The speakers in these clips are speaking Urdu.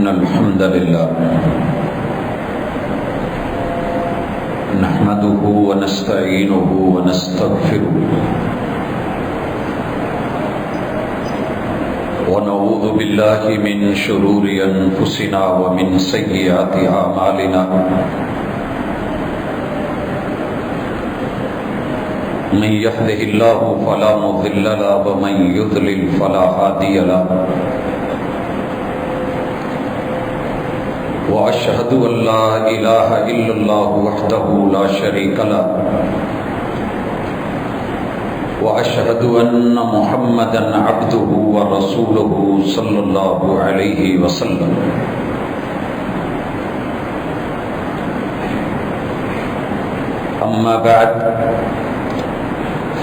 إن الحمد لله نحمده ونستعينه ونستغفره ونعوذ بالله من شرور أنفسنا ومن سيئات أعمالنا من يهده الله فلا مضل له ومن يضلل فلا هادي له وأشهد أن لا إله إلا الله وحده لا شريك له وأشهد أن محمدا عبده ورسوله صلى الله عليه وسلم أما بعد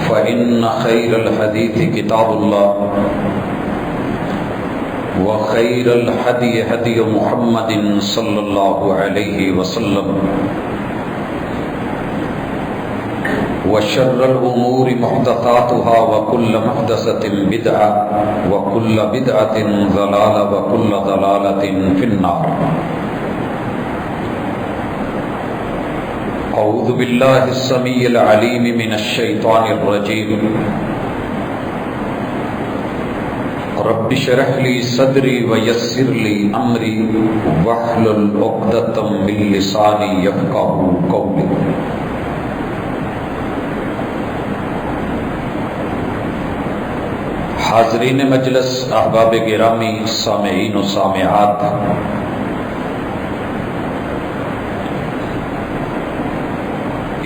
فإن خير الحديث كتاب الله وخير الهدي هدي محمد صلى الله عليه وسلم وشر الأمور محدثاتها وكل محدثة بدعة وكل بدعة ضلالة وكل ضلالة في النار. أعوذ بالله السميع العليم من الشيطان الرجيم. رب اشرح لي صدري ويسر لي أمري واحلل عقدة من لساني يفقهوا قولي. حاضرین مجلس، احباب گرامی، سامعین و سامعات،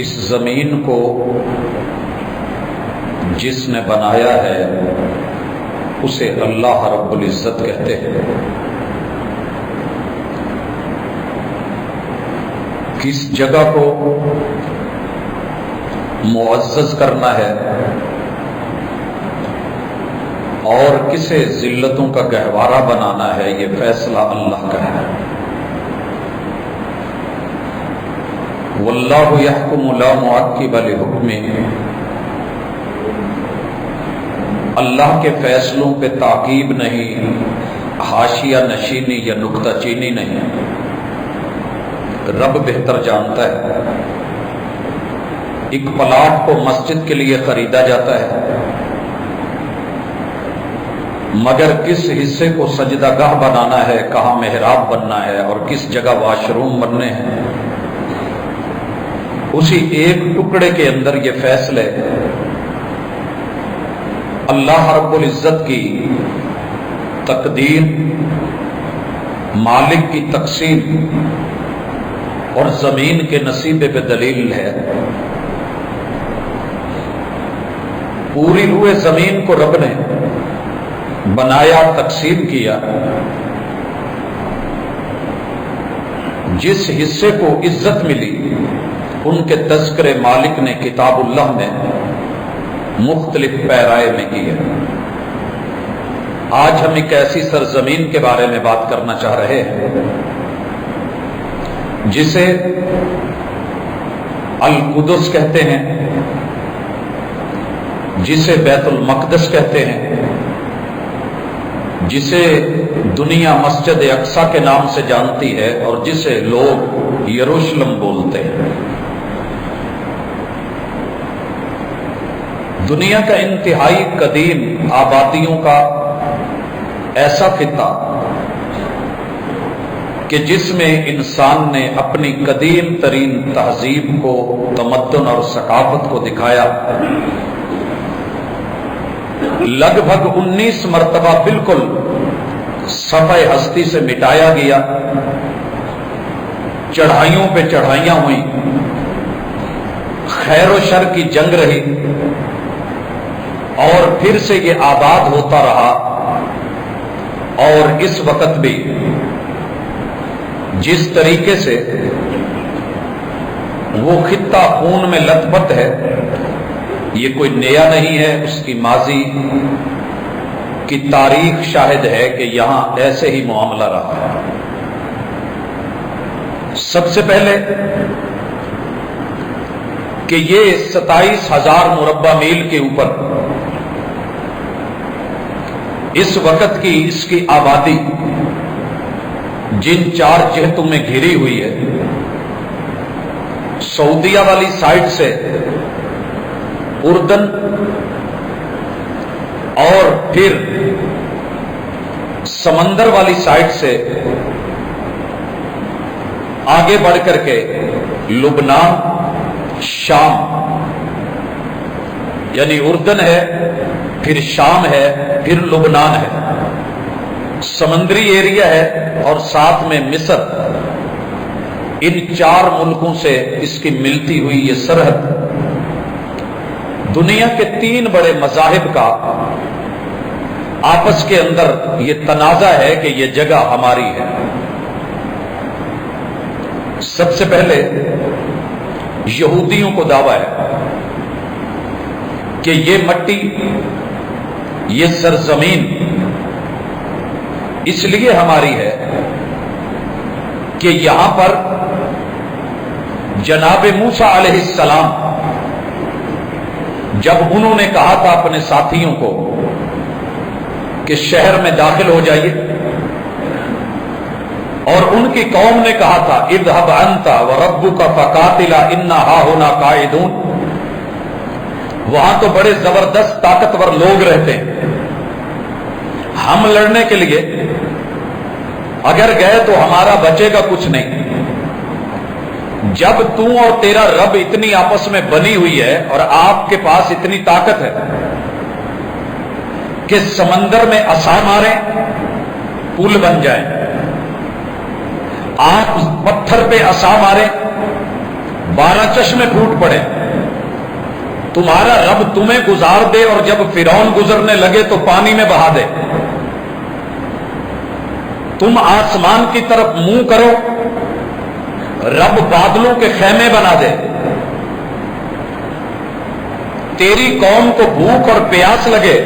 اس زمین کو جس نے بنایا ہے اسے اللہ رب العزت کہتے ہیں. کس جگہ کو معزز کرنا ہے اور کسے ذلتوں کا گہوارہ بنانا ہے، یہ فیصلہ اللہ کا ہے. واللہ یحکم لا معقب لحکمہ، اللہ کے فیصلوں پہ تعقیب نہیں، حاشیہ نشینی یا نکتہ چینی نہیں. رب بہتر جانتا ہے. ایک پلاٹ کو مسجد کے لیے خریدا جاتا ہے، مگر کس حصے کو سجدہ گاہ بنانا ہے، کہاں محراب بننا ہے اور کس جگہ واش روم بننے ہیں، اسی ایک ٹکڑے کے اندر یہ فیصلے اللہ رب العزت کی تقدیر، مالک کی تقسیم اور زمین کے نصیبے پہ دلیل ہے. پوری روئے زمین کو رب نے بنایا، تقسیم کیا. جس حصے کو عزت ملی ان کے تذکرے مالک نے کتاب اللہ میں مختلف پیرائے میں کیے. آج ہم ایک ایسی سرزمین کے بارے میں بات کرنا چاہ رہے ہیں جسے القدس کہتے ہیں، جسے بیت المقدس کہتے ہیں، جسے دنیا مسجد اقصی کے نام سے جانتی ہے اور جسے لوگ یروشلم بولتے ہیں. دنیا کا انتہائی قدیم آبادیوں کا ایسا خطہ کہ جس میں انسان نے اپنی قدیم ترین تہذیب کو، تمدن اور ثقافت کو دکھایا. لگ بھگ 19 مرتبہ بالکل صفحہ ہستی سے مٹایا گیا. چڑھائیوں پہ چڑھائیاں ہوئیں، خیر و شر کی جنگ رہی اور پھر سے یہ آباد ہوتا رہا. اور اس وقت بھی جس طریقے سے وہ خطہ خون میں لت پت ہے، یہ کوئی نیا نہیں ہے. اس کی ماضی کی تاریخ شاہد ہے کہ یہاں ایسے ہی معاملہ رہا ہے. سب سے پہلے کہ یہ 27,000 مربع میل کے اوپر اس وقت کی اس کی آبادی جن 4 جہتوں میں گھری ہوئی ہے، سعودیہ والی سائڈ سے اردن، اور پھر سمندر والی سائڈ سے آگے بڑھ کر کے لبنان، شام، یعنی اردن ہے، پھر شام ہے، پھر لبنان ہے، سمندری ایریا ہے، اور ساتھ میں مصر۔ ان 4 ملکوں سے اس کی ملتی ہوئی یہ سرحد دنیا کے 3 بڑے مذاہب کا آپس کے اندر یہ تنازع ہے کہ یہ جگہ ہماری ہے۔ سب سے پہلے یہودیوں کو دعویٰ ہے کہ یہ مٹی، یہ سرزمین اس لیے ہماری ہے کہ یہاں پر جناب موسیٰ علیہ السلام جب انہوں نے کہا تھا اپنے ساتھیوں کو کہ شہر میں داخل ہو جائیے، اور ان کی قوم نے کہا تھا اذهب انت وربك فقاتلا انا هاهنا قاعدون، وہاں تو بڑے زبردست طاقتور لوگ رہتے ہیں، ہم لڑنے کے لیے اگر گئے تو ہمارا بچے گا کچھ نہیں۔ جب تو اور تیرا رب اتنی آپس میں بنی ہوئی ہے اور آپ کے پاس اتنی طاقت ہے کہ سمندر میں عصا ماریں پل بن جائیں، آپ پتھر پہ عصا ماریں 12 چشمے پھوٹ پڑے، تمہارا رب تمہیں گزار دے اور جب فرعون گزرنے لگے تو پانی میں بہا دے، تم آسمان کی طرف منہ کرو، رب بادلوں کے خیمے بنا دے، تیری قوم کو بھوک اور پیاس لگے،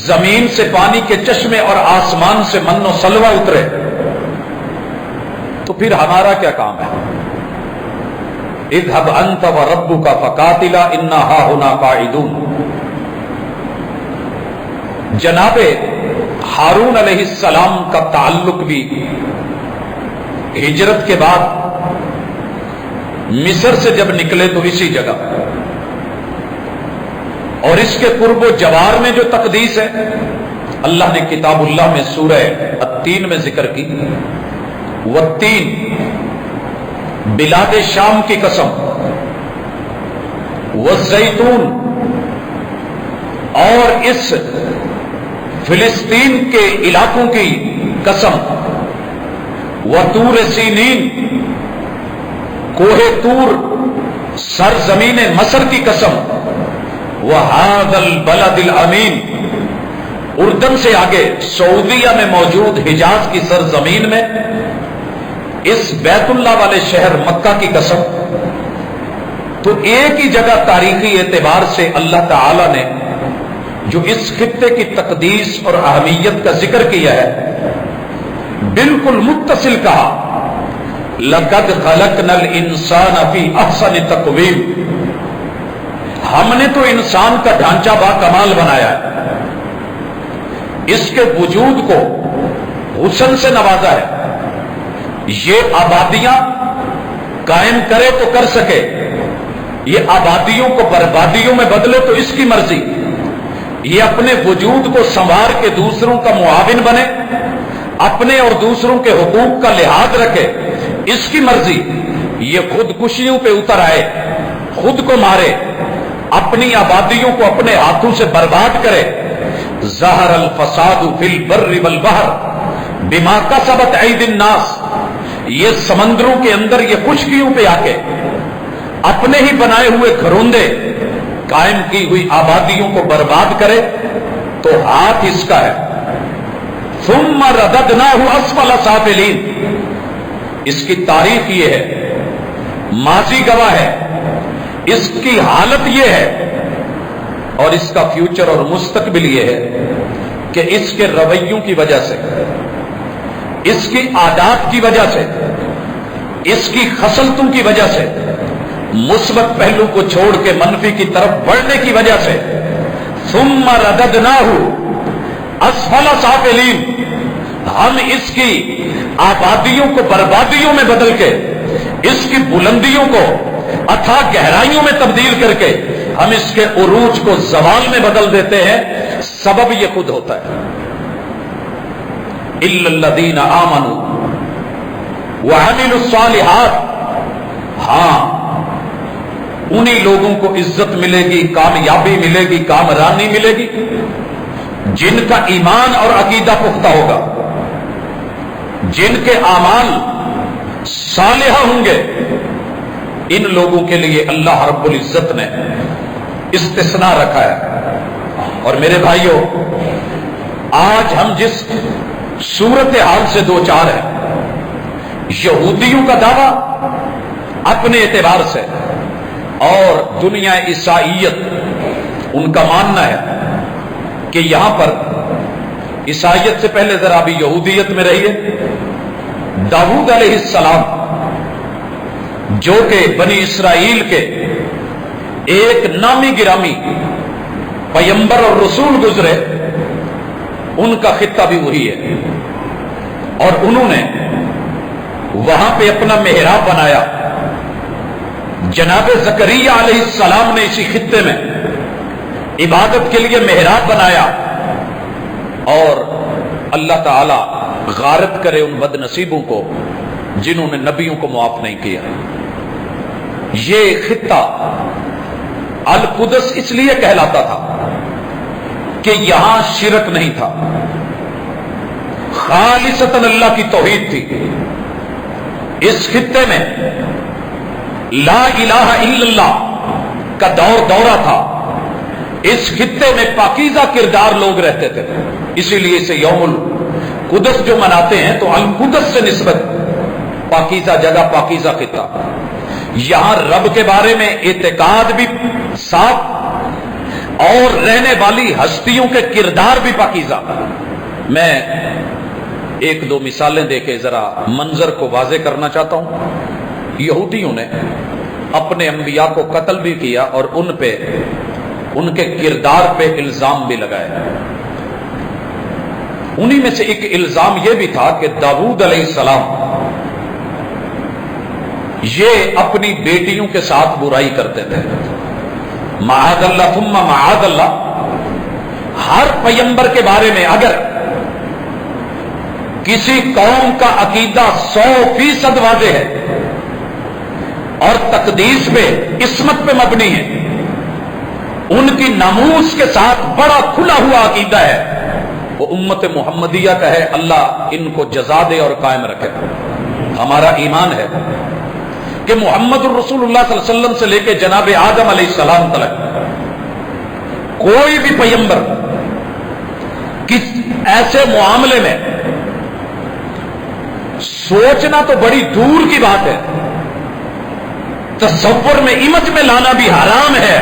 زمین سے پانی کے چشمے اور آسمان سے من و سلوہ اترے، تو پھر ہمارا کیا کام ہے؟ اذهب انت وربك فقاتلا انا هاهنا قاعدون۔ جناب ہارون علیہ السلام کا تعلق بھی ہجرت کے بعد مصر سے جب نکلے تو اسی جگہ، اور اس کے قرب و جوار میں جو تقدیس ہے اللہ نے کتاب اللہ میں سورہ التین میں ذکر کی، والتین، بلاد شام کی قسم، والزیتون، اور اس فلسطین کے علاقوں کی قسم، وطور سینین، کوہ طور، سرزمین مصر کی قسم، وہذا البلد الامین، اردن سے آگے سعودیہ میں موجود حجاز کی سرزمین میں اس بیت اللہ والے شہر مکہ کی قسم۔ تو ایک ہی جگہ تاریخی اعتبار سے اللہ تعالی نے جو اس خطے کی تقدیس اور اہمیت کا ذکر کیا ہے بالکل متصل کہا، لَقَدْ خَلَقْنَا الْإِنسَانَ فِي أَحْسَنِ تَقْوِيمٍ، ہم نے تو انسان کا ڈھانچہ با کمال بنایا ہے، اس کے وجود کو حسن سے نوازا ہے، یہ آبادیاں قائم کرے تو کر سکے، یہ آبادیوں کو بربادیوں میں بدلے تو اس کی مرضی، یہ اپنے وجود کو سنوار کے دوسروں کا معاون بنے، اپنے اور دوسروں کے حقوق کا لحاظ رکھے، اس کی مرضی، یہ خودکشیوں پہ اتر آئے، خود کو مارے، اپنی آبادیوں کو اپنے ہاتھوں سے برباد کرے۔ ظہر الفساد فی البر والبحر بما کسبت ایدی الناس، یہ سمندروں کے اندر یہ خشکیوں پہ آ کے اپنے ہی بنائے ہوئے گھروندے قائم کی ہوئی آبادیوں کو برباد کرے تو ہاتھ اس کا ہے۔ ثم رددناہ اسفل سافلین، اس کی تاریخ یہ ہے، ماضی گواہ ہے، اس کی حالت یہ ہے، اور اس کا فیوچر اور مستقبل یہ ہے کہ اس کے رویوں کی وجہ سے، اس کی عادات کی وجہ سے، اس کی خصلتوں کی وجہ سے، مثبت پہلو کو چھوڑ کے منفی کی طرف بڑھنے کی وجہ سے، ثم رددناہ اسفل سافلین، ہم اس کی آبادیوں کو بربادیوں میں بدل کے، اس کی بلندیوں کو اتھا گہرائیوں میں تبدیل کر کے ہم اس کے عروج کو زوال میں بدل دیتے ہیں، سبب یہ خود ہوتا ہے۔ الا الذین آمنوا وعملوا الصالحات، ہاں انہی لوگوں کو عزت ملے گی، کامیابی ملے گی، کامرانی ملے گی جن کا ایمان اور عقیدہ پختہ ہوگا، جن کے اعمال صالحہ ہوں گے۔ ان لوگوں کے لیے اللہ رب العزت نے استثناء رکھا ہے۔ اور میرے بھائیوں، آج ہم جس صورتحال سے دو چار ہیں، یہودیوں کا دعویٰ اپنے اعتبار سے اور دنیا عیسائیت ان کا ماننا ہے کہ یہاں پر عیسائیت سے پہلے ذرا بھی یہودیت میں رہیے۔ داؤد علیہ السلام جو کہ بنی اسرائیل کے ایک نامی گرامی پیغمبر اور رسول گزرے، ان کا خطہ بھی وہی ہے، اور انہوں نے وہاں پہ اپنا محراب بنایا۔ جناب زکریا علیہ السلام نے اسی خطے میں عبادت کے لیے محراب بنایا، اور اللہ تعالی غارت کرے ان بد نصیبوں کو جنہوں نے نبیوں کو معاف نہیں کیا۔ یہ خطہ القدس اس لیے کہلاتا تھا کہ یہاں شرک نہیں تھا، خالصتاً اللہ کی توحید تھی۔ اس خطے میں لا الہ الا اللہ کا دورہ تھا۔ اس خطے میں پاکیزہ کردار لوگ رہتے تھے، اسی لیے اسے یوم القدس جو مناتے ہیں تو القدس سے نسبت، پاکیزہ جگہ، پاکیزہ خطہ۔ یہاں رب کے بارے میں اعتقاد بھی صاف اور رہنے والی ہستیوں کے کردار بھی پاکیزہ۔ میں ایک دو مثالیں دے کے ذرا منظر کو واضح کرنا چاہتا ہوں۔ یہودیوں نے اپنے انبیاء کو قتل بھی کیا اور ان پہ، ان کے کردار پہ الزام بھی لگائے۔ انہی میں سے ایک الزام یہ بھی تھا کہ داؤد علیہ السلام یہ اپنی بیٹیوں کے ساتھ برائی کرتے تھے۔ معاذ اللہ ثم معاذ اللہ، ہر پیغمبر کے بارے میں اگر کسی قوم کا عقیدہ 100% واضح ہے اور تقدیس پہ، عصمت پہ مبنی ہے، ان کی ناموس کے ساتھ بڑا کھلا ہوا عقیدہ ہے، وہ امت محمدیہ کا ہے، اللہ ان کو جزا دے اور قائم رکھے۔ ہمارا ایمان ہے کہ محمد الرسول اللہ صلی اللہ علیہ وسلم سے لے کے جناب آدم علیہ السلام تک کوئی بھی پیغمبر کس ایسے معاملے میں سوچنا تو بڑی دور کی بات ہے، تصور میں، امیج میں لانا بھی حرام ہے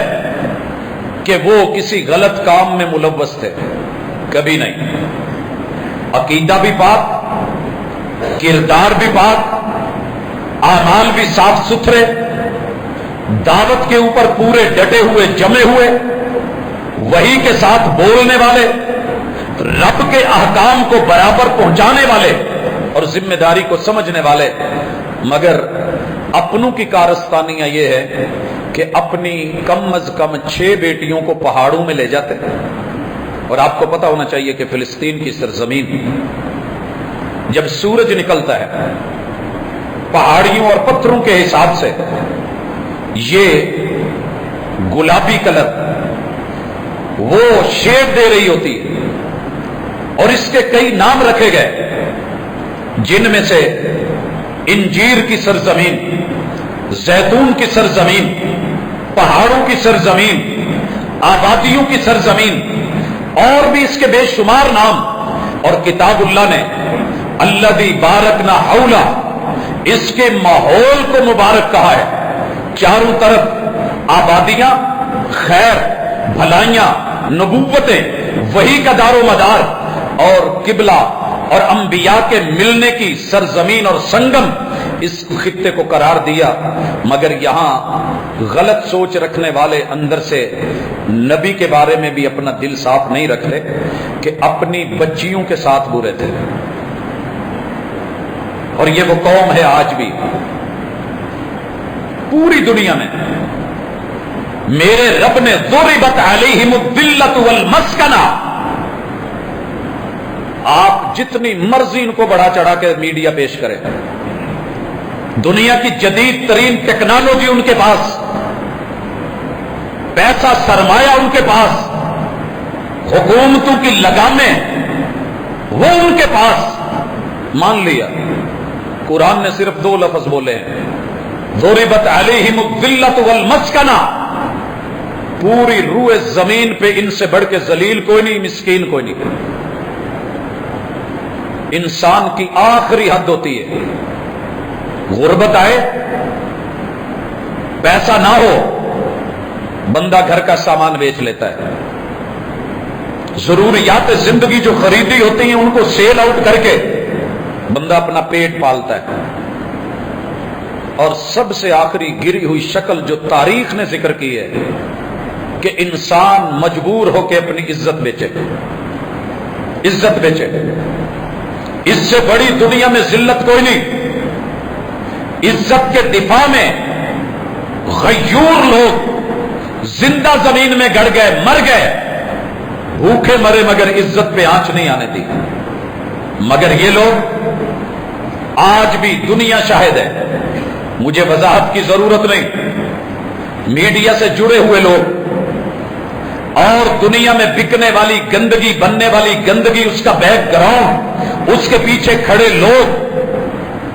کہ وہ کسی غلط کام میں ملوث تھے، کبھی نہیں۔ عقیدہ بھی پاک، کردار بھی پاک، اعمال بھی صاف ستھرے، دعوت کے اوپر پورے ڈٹے ہوئے، جمے ہوئے، وہی کے ساتھ بولنے والے، رب کے احکام کو برابر پہنچانے والے اور ذمہ داری کو سمجھنے والے۔ مگر اپنوں کی کارستانیاں یہ ہے کہ اپنی کم از کم 6 بیٹیوں کو پہاڑوں میں لے جاتے ہیں۔ اور آپ کو پتا ہونا چاہیے کہ فلسطین کی سرزمین جب سورج نکلتا ہے پہاڑیوں اور پتھروں کے حساب سے یہ گلابی کلر وہ شیڈ دے رہی ہوتی ہے، اور اس کے کئی نام رکھے گئے جن میں سے انجیر کی سرزمین، زیتون کی سرزمین، پہاڑوں کی سرزمین، آبادیوں کی سرزمین، اور بھی اس کے بے شمار نام۔ اور کتاب اللہ نے الذی بارکنا حولہ، اس کے ماحول کو مبارک کہا ہے۔ چاروں طرف آبادیاں، خیر، بھلائیاں، نبوتیں، وہی کا دار و مدار، اور قبلہ اور انبیاء کے ملنے کی سرزمین اور سنگم اس خطے کو قرار دیا۔ مگر یہاں غلط سوچ رکھنے والے اندر سے نبی کے بارے میں بھی اپنا دل صاف نہیں رکھتے کہ اپنی بچیوں کے ساتھ برے تھے۔ اور یہ وہ قوم ہے آج بھی پوری دنیا میں میرے رب نے ضربت علیہم الذلۃ والمسکنہ، آپ جتنی مرضی ان کو بڑھا چڑھا کے میڈیا پیش کرے، دنیا کی جدید ترین ٹیکنالوجی ان کے پاس، پیسہ سرمایہ ان کے پاس، حکومتوں کی لگامیں وہ ان کے پاس، مان لیا قرآن نے صرف 2 لفظ بولے ہیں، ضربت علیہم الذلۃ والمسکنہ، پوری روئے زمین پہ ان سے بڑھ کے ذلیل کوئی نہیں، مسکین کوئی نہیں۔ انسان کی آخری حد ہوتی ہے، غربت آئے، پیسہ نہ ہو، بندہ گھر کا سامان بیچ لیتا ہے، ضروریات زندگی جو خریدی ہوتی ہیں ان کو سیل آؤٹ کر کے بندہ اپنا پیٹ پالتا ہے، اور سب سے آخری گری ہوئی شکل جو تاریخ نے ذکر کی ہے کہ انسان مجبور ہو کے اپنی عزت بیچے، عزت بیچے۔ اس سے بڑی دنیا میں ذلت کوئی نہیں۔ عزت کے دفاع میں غیور لوگ زندہ زمین میں گڑ گئے، مر گئے، بھوکے مرے، مگر عزت پہ آنچ نہیں آنے دی۔ مگر یہ لوگ آج بھی دنیا شاہد ہے، مجھے وضاحت کی ضرورت نہیں، میڈیا سے جڑے ہوئے لوگ اور دنیا میں بکنے والی گندگی، بننے والی گندگی، اس کا بیک گراؤنڈ، اس کے پیچھے کھڑے لوگ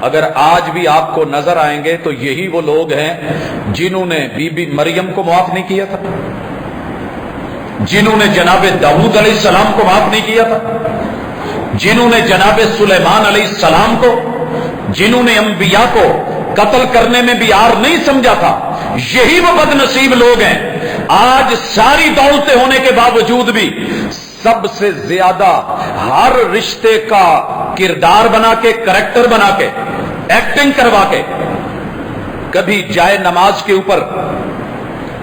اگر آج بھی آپ کو نظر آئیں گے تو یہی وہ لوگ ہیں جنہوں نے بی بی مریم کو معاف نہیں کیا تھا، جنہوں نے جناب داؤد علیہ السلام کو معاف نہیں کیا تھا، جنہوں نے جناب سلیمان علیہ السلام کو، جنہوں نے انبیاء کو قتل کرنے میں بھی آر نہیں سمجھا تھا، یہی وہ بد نصیب لوگ ہیں آج ساری دولتیں ہونے کے باوجود بھی سب سے زیادہ ہر رشتے کا کردار بنا کے، کریکٹر بنا کے، ایکٹنگ کروا کے، کبھی جائے نماز کے اوپر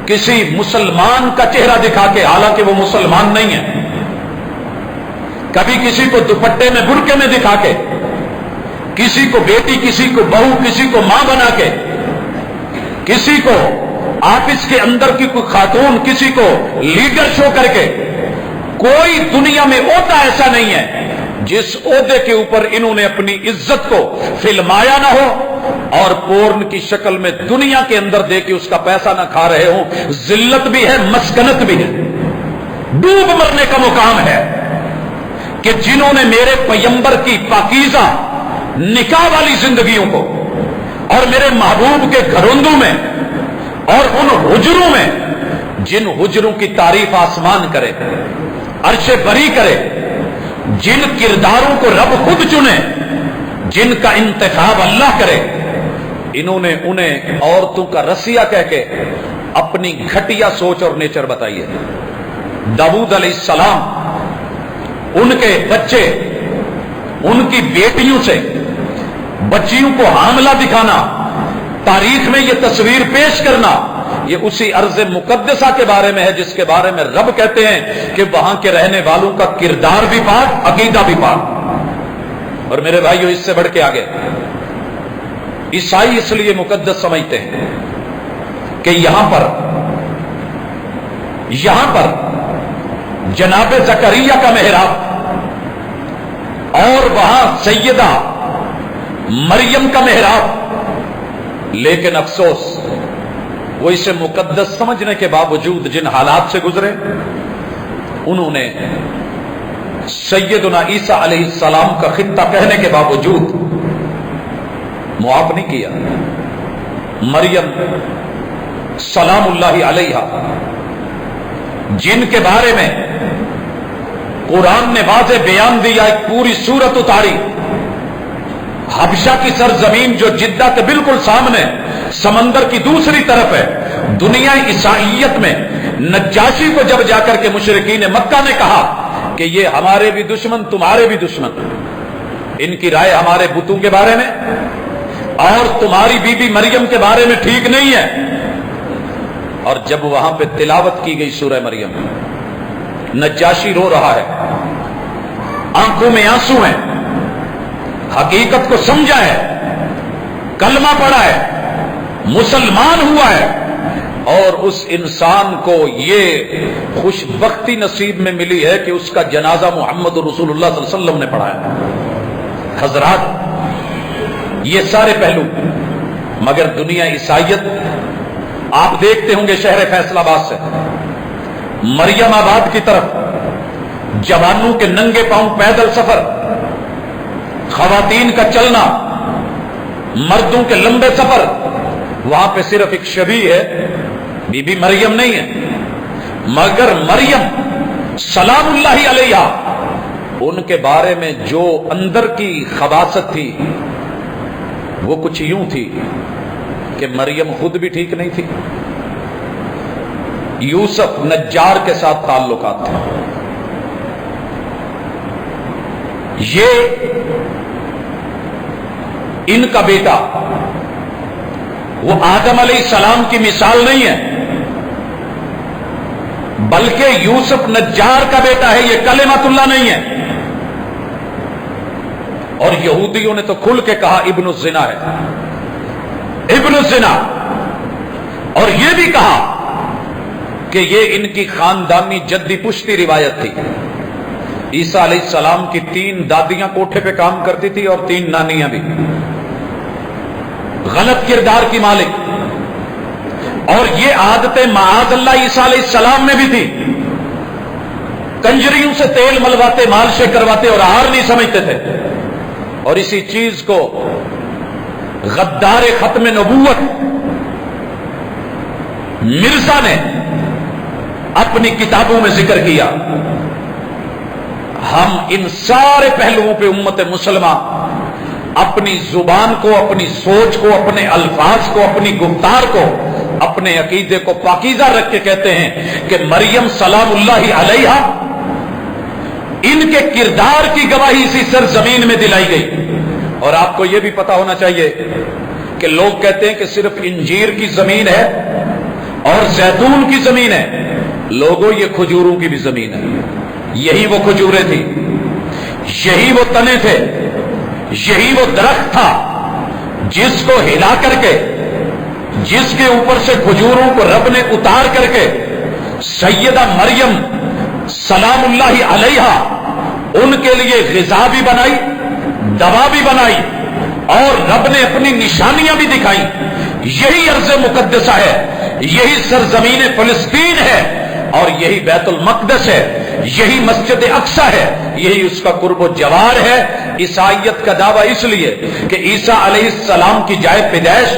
کسی مسلمان کا چہرہ دکھا کے، حالانکہ وہ مسلمان نہیں ہے، کبھی کسی کو دوپٹے میں، برقعے میں دکھا کے، کسی کو بیٹی، کسی کو بہو، کسی کو ماں بنا کے، کسی کو آفس کے اندر کی کوئی خاتون، کسی کو لیڈر شو کر کے، کوئی دنیا میں عہدہ ایسا نہیں ہے جس عہدے کے اوپر انہوں نے اپنی عزت کو فلمایا نہ ہو اور پورن کی شکل میں دنیا کے اندر دے کے اس کا پیسہ نہ کھا رہے ہوں۔ ذلت بھی ہے، مسکنت بھی ہے، ڈوب مرنے کا مقام ہے کہ جنہوں نے میرے پیغمبر کی پاکیزہ نکاح والی زندگیوں کو اور میرے محبوب کے گھروندوں میں اور ان حجروں میں، جن حجروں کی تعریف آسمان کرے، عرش بری کرے، جن کرداروں کو رب خود چنے، جن کا انتخاب اللہ کرے، انہوں نے انہیں عورتوں کا رسیہ کہہ کے اپنی گھٹیا سوچ اور نیچر بتائی ہے۔ داؤد علیہ السلام، ان کے بچے، ان کی بیٹیوں سے بچیوں کو حاملہ دکھانا، تاریخ میں یہ تصویر پیش کرنا، یہ اسی ارض مقدسہ کے بارے میں ہے جس کے بارے میں رب کہتے ہیں کہ وہاں کے رہنے والوں کا کردار بھی پاک، عقیدہ بھی پاک۔ اور میرے بھائیو، اس سے بڑھ کے آگے عیسائی اس لیے مقدس سمجھتے ہیں کہ یہاں پر جناب زکریا کا محراب اور وہاں سیدہ مریم کا محراب، لیکن افسوس وہ اسے مقدس سمجھنے کے باوجود جن حالات سے گزرے، انہوں نے سیدنا عیسیٰ علیہ السلام کا خطہ کہنے کے باوجود معاف نہیں کیا۔ مریم سلام اللہ علیہا، جن کے بارے میں قرآن نے واضح بیان دیا، ایک پوری سورت اتاری، حبشہ کی سرزمین جو جدہ کے بالکل سامنے سمندر کی دوسری طرف ہے، دنیا عیسائیت میں نجاشی کو جب جا کر کے مشرکین مکہ نے کہا کہ یہ ہمارے بھی دشمن، تمہارے بھی دشمن، ان کی رائے ہمارے بتوں کے بارے میں اور تمہاری بی بی مریم کے بارے میں ٹھیک نہیں ہے، اور جب وہاں پہ تلاوت کی گئی سورہ مریم، نجاشی رو رہا ہے، آنکھوں میں آنسو ہیں، حقیقت کو سمجھا ہے، کلمہ پڑھا ہے، مسلمان ہوا ہے، اور اس انسان کو یہ خوش بختی نصیب میں ملی ہے کہ اس کا جنازہ محمد رسول اللہ صلی اللہ علیہ وسلم نے پڑھایا۔ حضرات، یہ سارے پہلو، مگر دنیا عیسائیت آپ دیکھتے ہوں گے شہر فیصل آباد سے مریم آباد کی طرف جوانوں کے ننگے پاؤں پیدل سفر، خواتین کا چلنا، مردوں کے لمبے سفر، وہاں پہ صرف ایک شبیہ ہے، بی بی مریم نہیں ہے، مگر مریم سلام اللہ علیہا، ان کے بارے میں جو اندر کی خباثت تھی وہ کچھ یوں تھی کہ مریم خود بھی ٹھیک نہیں تھی، یوسف نجار کے ساتھ تعلقات تھے، یہ ان کا بیٹا وہ آدم علیہ السلام کی مثال نہیں ہے، بلکہ یوسف نجار کا بیٹا ہے، یہ کلمۃ اللہ نہیں ہے۔ اور یہودیوں نے تو کھل کے کہا ابن الزنا ہے، ابن الزنا، اور یہ بھی کہا کہ یہ ان کی خاندانی جدی پشتی روایت تھی۔ عیسیٰ علیہ السلام کی 3 دادیاں کوٹھے پہ کام کرتی تھی اور 3 نانیاں بھی، غلط کردار کی مالک، اور یہ عادتیں معاذ اللہ عیسیٰ علیہ السلام میں بھی تھی، کنجریوں سے تیل ملواتے، مالشے کرواتے اور ہار نہیں سمجھتے تھے، اور اسی چیز کو غدار ختم نبوت مرزا نے اپنی کتابوں میں ذکر کیا۔ ہم ان سارے پہلوؤں پہ امت مسلمہ اپنی زبان کو، اپنی سوچ کو، اپنے الفاظ کو، اپنی گفتار کو، اپنے عقیدے کو پاکیزہ رکھ کے کہتے ہیں کہ مریم سلام اللہ علیہا، ان کے کردار کی گواہی اسی سرزمین میں دلائی گئی۔ اور آپ کو یہ بھی پتا ہونا چاہیے کہ لوگ کہتے ہیں کہ صرف انجیر کی زمین ہے اور زیتون کی زمین ہے، لوگوں یہ کھجوروں کی بھی زمین ہے، یہی وہ کھجوریں تھی، یہی وہ تنے تھے، یہی وہ درخت تھا جس کو ہلا کر کے، جس کے اوپر سے کھجوروں کو رب نے اتار کر کے سیدہ مریم سلام اللہ علیہا ان کے لیے غذا بھی بنائی، دوا بھی بنائی، اور رب نے اپنی نشانیاں بھی دکھائی۔ یہی ارض مقدسہ ہے، یہی سرزمین فلسطین ہے، اور یہی بیت المقدس ہے، یہی مسجد اقصی ہے، یہی اس کا قرب و جوار ہے۔ عیسائیت کا دعویٰ اس لیے کہ عیسیٰ علیہ السلام کی جائے پیدائش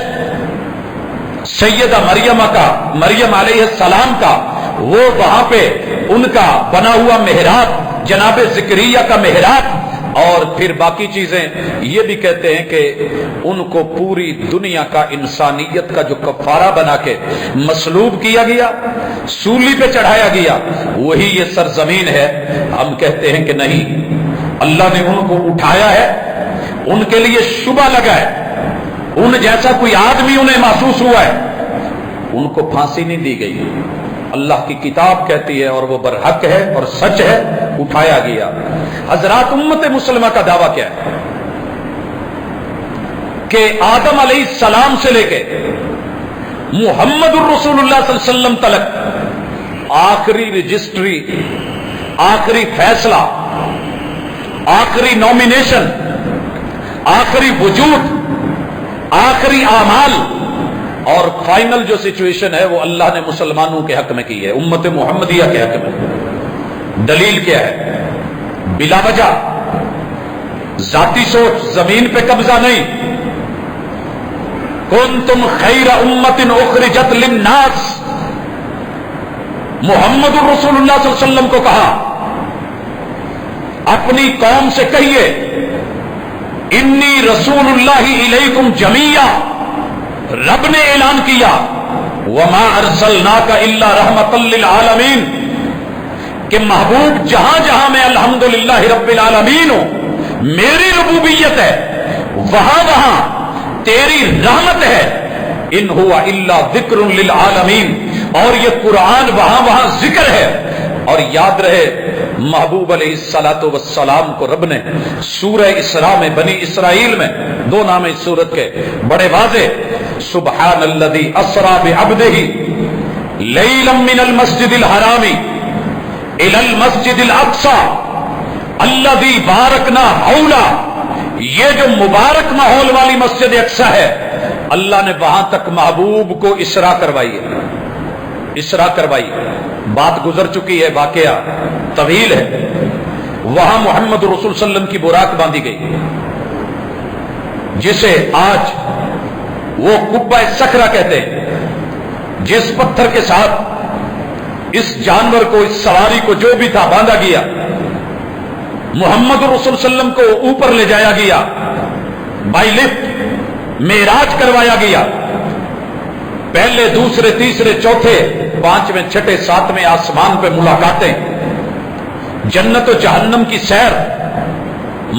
سیدہ مریم علیہ السلام کا، وہ وہاں پہ ان کا بنا ہوا محراب، جناب زکریا کا محراب، اور پھر باقی چیزیں یہ بھی کہتے ہیں کہ ان کو پوری دنیا کا انسانیت کا جو کفارہ بنا کے مصلوب کیا گیا، سولی پہ چڑھایا گیا، وہی یہ سرزمین ہے۔ ہم کہتے ہیں کہ نہیں، اللہ نے ان کو اٹھایا ہے، ان کے لیے شبہ لگا ہے، ان جیسا کوئی آدمی انہیں محسوس ہوا ہے، ان کو پھانسی نہیں دی گئی، اللہ کی کتاب کہتی ہے اور وہ برحق ہے اور سچ ہے، اٹھایا گیا۔ حضرات، امت مسلمہ کا دعویٰ کیا ہے کہ آدم علیہ السلام سے لے کے محمد الرسول اللہ صلی اللہ علیہ وسلم تلک آخری رجسٹری، آخری فیصلہ، آخری نومینیشن، آخری وجود، آخری اعمال اور فائنل جو سچویشن ہے وہ اللہ نے مسلمانوں کے حق میں کی ہے، امت محمدیہ کے حق میں۔ دلیل کیا ہے؟ بلا وجہ ذاتی سوچ، زمین پہ قبضہ نہیں۔ کنتم خیر امت اخرجت للناس، محمد الرسول اللہ صلی اللہ علیہ وسلم کو کہا اپنی قوم سے کہیے انی رسول اللہ الیکم جمیعا، رب نے اعلان کیا وما ارسلناک الا رحمۃ للعالمین، کہ محبوب جہاں جہاں میں الحمدللہ رب العالمین ہوں، میری ربوبیت ہے، وہاں وہاں تیری رحمت ہے، ان ہوا الا ذکر للعالمین، اور یہ قرآن وہاں وہاں ذکر ہے، اور یاد رہے محبوب علیہ الصلوۃ والسلام کو رب نے سورہ اسراء میں بنی اسرائیل میں 2 نام اس سورت کے بڑے واضح، سبحان الذی اسری بعبدہ لیلا من المسجد الحرام الی المسجد الاقصی الذی بارکنا حولہ، یہ جو مبارک ماحول والی مسجد اقصی ہے، اللہ نے وہاں تک محبوب کو اسراء کروائی ہے، اسراء کروائی، بات گزر چکی ہے، واقعہ طویل ہے۔ وہاں محمد رسول صلی اللہ علیہ وسلم کی براق باندھی گئی، جسے آج وہ قبہ صخرہ کہتے ہیں، جس پتھر کے ساتھ اس جانور کو، اس سواری کو جو بھی تھا باندھا گیا، محمد رسول صلی اللہ علیہ وسلم کو اوپر لے جایا گیا، بائی لفٹ معراج کروایا گیا، پہلے دوسرے تیسرے چوتھے پانچویں چھٹے ساتویں آسمان پہ ملاقاتیں، جنت و جہنم کی سیر،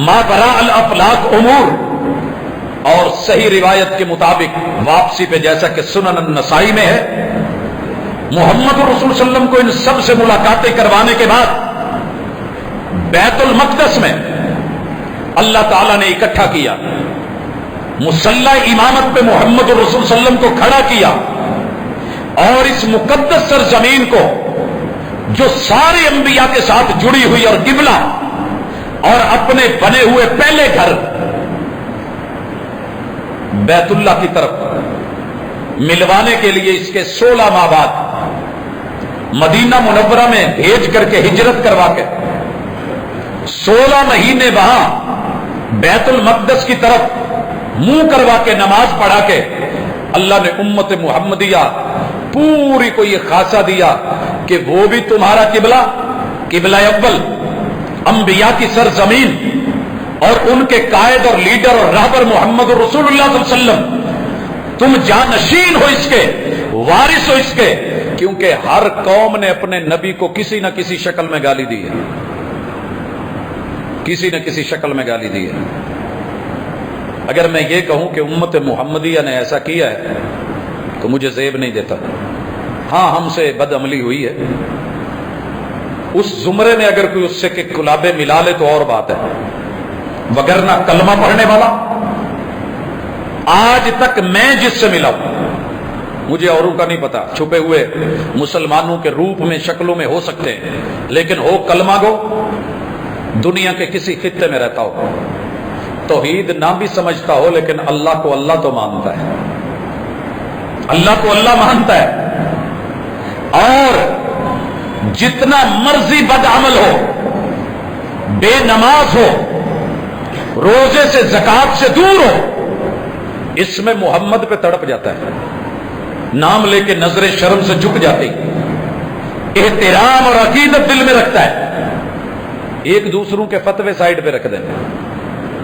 ما براء الافلاک امور، اور صحیح روایت کے مطابق واپسی پہ جیسا کہ سنن النسائی میں ہے، محمد رسول صلی اللہ علیہ وسلم کو ان سب سے ملاقاتیں کروانے کے بعد بیت المقدس میں اللہ تعالیٰ نے اکٹھا کیا، مصلی امامت پہ محمد رسول صلی اللہ علیہ وسلم کو کھڑا کیا، اور اس مقدس سرزمین کو جو سارے انبیاء کے ساتھ جڑی ہوئی اور قبلہ اور اپنے بنے ہوئے پہلے گھر بیت اللہ کی طرف ملوانے کے لیے اس کے 16 ماہ بعد مدینہ منورہ میں بھیج کر کے ہجرت کروا کے 16 مہینے وہاں بیت المقدس کی طرف منہ کروا کے نماز پڑھا کے اللہ نے امت محمدیہ پوری کو یہ خاصہ دیا کہ وہ بھی تمہارا قبلہ، قبلہ اول، انبیاء کی سرزمین، اور ان کے قائد اور لیڈر اور رہبر محمد رسول اللہ صلی اللہ علیہ وسلم، تم جانشین ہو اس کے، وارث ہو اس کے، کیونکہ ہر قوم نے اپنے نبی کو کسی نہ کسی شکل میں گالی دی ہے، کسی نہ کسی شکل میں گالی دی ہے۔ اگر میں یہ کہوں کہ امت محمدیہ نے ایسا کیا ہے تو مجھے زیب نہیں دیتا۔ ہاں ہم سے بد عملی ہوئی ہے، اس زمرے میں اگر کوئی اس سے کہ گلابے ملا لے تو اور بات ہے، وگرنہ کلمہ پڑھنے والا آج تک میں جس سے ملا ہوں، مجھے اوروں کا نہیں پتا، چھپے ہوئے مسلمانوں کے روپ میں شکلوں میں ہو سکتے ہیں، لیکن ہو کلمہ گو، دنیا کے کسی خطے میں رہتا ہو، توحید نہ بھی سمجھتا ہو، لیکن اللہ کو اللہ تو مانتا ہے، اللہ کو اللہ مانتا ہے، اور جتنا مرضی بدعمل ہو، بے نماز ہو، روزے سے زکات سے دور ہو، اس میں محمد پہ تڑپ جاتا ہے، نام لے کے نظر شرم سے جھک جاتی، احترام اور عقیدت دل میں رکھتا ہے، ایک دوسروں کے فتوے سائڈ پہ رکھ دیں۔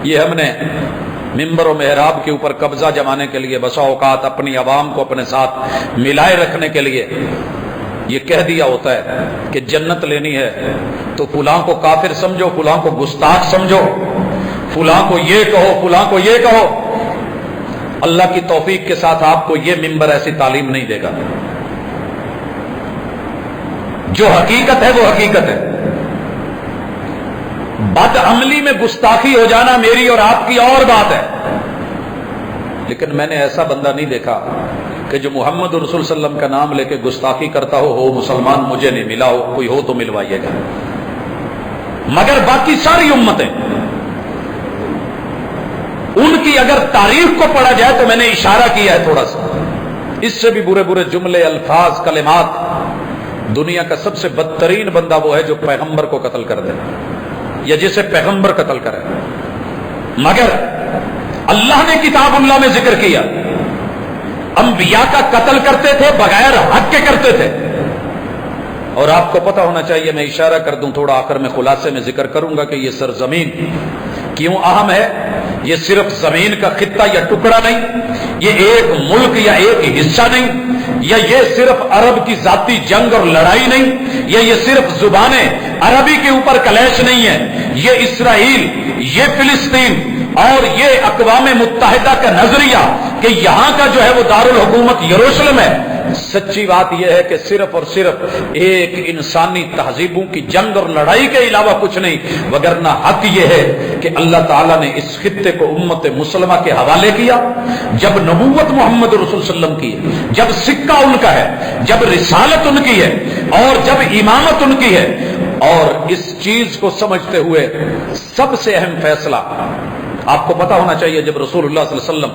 یہ ہم نے ممبر و محراب کے اوپر قبضہ جمانے کے لیے بسا اوقات اپنی عوام کو اپنے ساتھ ملائے رکھنے کے لیے یہ کہہ دیا ہوتا ہے کہ جنت لینی ہے تو فلاں کو کافر سمجھو، فلاں کو گستاخ سمجھو، فلاں کو یہ کہو، فلاں کو یہ کہو۔ اللہ کی توفیق کے ساتھ آپ کو یہ ممبر ایسی تعلیم نہیں دے گا، جو حقیقت ہے وہ حقیقت ہے۔ بد عملی میں گستاخی ہو جانا میری اور آپ کی اور بات ہے، لیکن میں نے ایسا بندہ نہیں دیکھا کہ جو محمد رسول صلی اللہ علیہ وسلم کا نام لے کے گستاخی کرتا ہو مسلمان مجھے نہیں ملا ہو، کوئی ہو تو ملوائیے گا۔ مگر باقی ساری امتیں، ان کی اگر تاریخ کو پڑھا جائے تو میں نے اشارہ کیا ہے تھوڑا سا، اس سے بھی برے برے جملے، الفاظ، کلمات۔ دنیا کا سب سے بدترین بندہ وہ ہے جو پیغمبر کو قتل کر دے یا جسے پیغمبر قتل کرے، مگر اللہ نے کتاب اللہ میں ذکر کیا انبیاء کا قتل کرتے تھے، بغیر حق کے کرتے تھے۔ اور آپ کو پتہ ہونا چاہیے، میں اشارہ کر دوں تھوڑا، آخر میں خلاصے میں ذکر کروں گا کہ یہ سرزمین کیوں اہم ہے۔ یہ صرف زمین کا خطہ یا ٹکڑا نہیں، یہ ایک ملک یا ایک حصہ نہیں، یا یہ صرف عرب کی ذاتی جنگ اور لڑائی نہیں، یا یہ صرف زبانیں عربی کے اوپر کلیش نہیں ہے، یہ اسرائیل، یہ فلسطین اور یہ اقوام متحدہ کا نظریہ کہ یہاں کا جو ہے وہ دارالحکومت یروشلم ہے، سچی بات یہ ہے کہ صرف اور صرف ایک انسانی تہذیبوں کی جنگ اور لڑائی کے علاوہ کچھ نہیں، وگرنہ حق یہ ہے کہ اللہ تعالیٰ نے اس خطے کو امت مسلمہ کے حوالے کیا جب نبوت محمد رسول صلی اللہ علیہ وسلم کی ہے، جب سکہ ان کا ہے، جب رسالت ان کی ہے، اور جب امامت ان کی ہے۔ اور اس چیز کو سمجھتے ہوئے سب سے اہم فیصلہ آپ کو پتا ہونا چاہیے، جب رسول اللہ صلی اللہ علیہ وسلم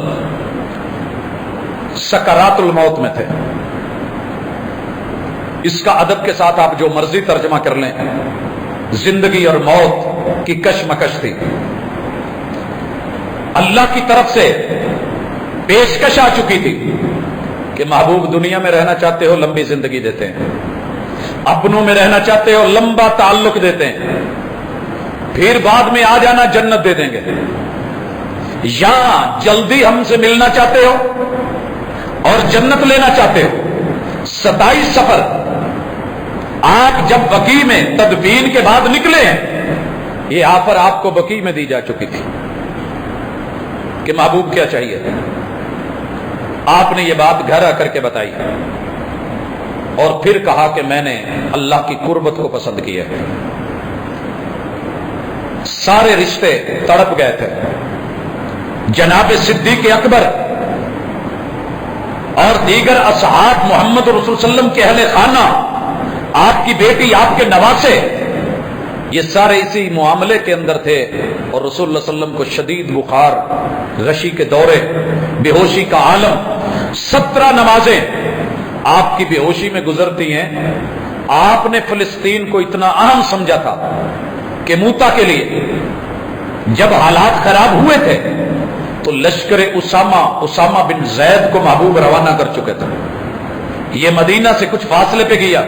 سکرات الموت میں تھے، اس کا ادب کے ساتھ آپ جو مرضی ترجمہ کر لیں، زندگی اور موت کی کشمکش تھی، اللہ کی طرف سے پیشکش آ چکی تھی کہ محبوب دنیا میں رہنا چاہتے ہو لمبی زندگی دیتے ہیں، اپنوں میں رہنا چاہتے ہو لمبا تعلق دیتے ہیں، پھر بعد میں آ جانا جنت دے دیں گے، یا جلدی ہم سے ملنا چاہتے ہو اور جنت لینا چاہتے ہو۔ 27 سفر آپ جب بقیع میں تدفین کے بعد نکلے ہیں، یہ آفر آپ کو بقیع میں دی جا چکی تھی کہ محبوب کیا چاہیے، آپ نے یہ بات گھر آ کر کے بتائی اور پھر کہا کہ میں نے اللہ کی قربت کو پسند کیا ہے۔ سارے رشتے تڑپ گئے تھے، جناب صدیق اکبر اور دیگر اصحاب محمد رسول صلی اللہ علیہ وسلم کے اہل خانہ، آپ کی بیٹی، آپ کے نواسے، یہ سارے اسی معاملے کے اندر تھے، اور رسول اللہ صلی اللہ علیہ وسلم کو شدید بخار، غشی کے دورے، بے ہوشی کا عالم، 17 نمازیں آپ کی بے ہوشی میں گزرتی ہیں۔ آپ نے فلسطین کو اتنا اہم سمجھا تھا کہ موتا کے لیے جب حالات خراب ہوئے تھے تو لشکر اسامہ بن زید کو محبوب روانہ کر چکے تھے۔ یہ مدینہ سے کچھ فاصلے پہ گیا،